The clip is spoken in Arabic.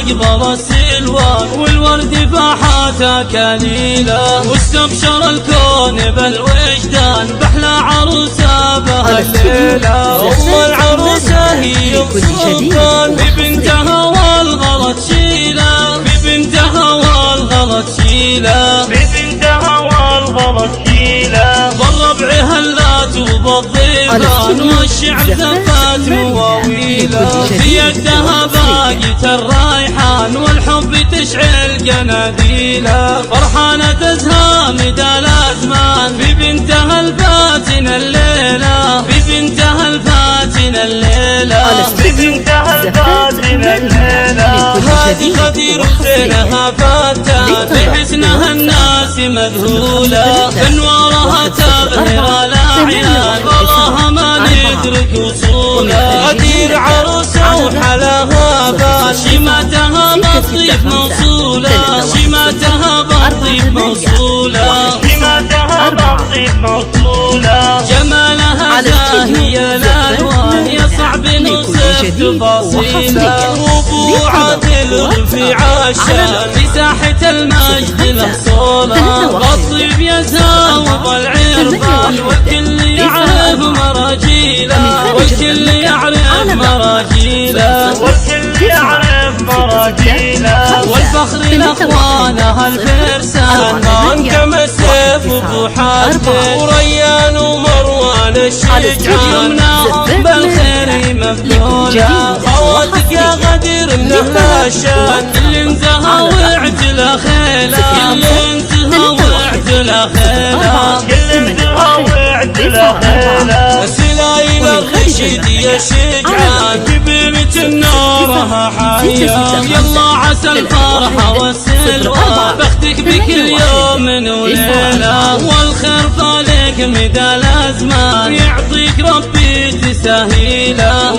أقبل السلوان والورد فاحات كليلة، واستبشر الكون بالوجدان بأحلى عروسة بهالليلة. أم العروسة هي أم سلطان ببنتها والغلط شيلة، ببنتها والغلط شيلة، ببنتها والغلط شيلة. بالربع هلات وبالضيفان والشعر زفات مواويله، في يدها باقية الرايحان والحب تشعل قناديله. فرحانة تزهى مدى الأزمان ببنتها الفاتنة الليلة، ببنتها الفاتنة الليلة، ببنتها الفاتنة الليلة. هذه غدير زينها فتاة بحسنها الناس مذهولة، بانوارها تبهر الأعيان وراها ما ندرك وصولها. غدير عروسة وحلاها بال شماتها بالطيب موصولة، شماتها بالطيب موصولة، شماتها بالطيب موصولة. جمالها زاهي الألوان يصعب نوصف تفاصيله، وبوعة الرفيع الشان في ساحة المجد له صولة. بالطيب يزهى وبالعرفان والكل يعرف مراجيله، والكل يعرف مراجيله، والكل يعرف مراجيله. والفخر لاخوانها الفرسان ما انكم السيف وابو حاتم، وريان ومروان الشجعان يمناهم بالخير مبذوله. خواتك يا غدير من اهل الشان كل انزهى واعتلى خيله، كل انزهى واعتلى خيله، كل انزهى واعتلى خيله. سلايل الرشيد يا شجعان ببنت النورها حية، يلا عسى الفرحة والسلوى بختك بكل يوم وليلة. والخير طالق مدى الأزمان يعطيك ربي تسهيله.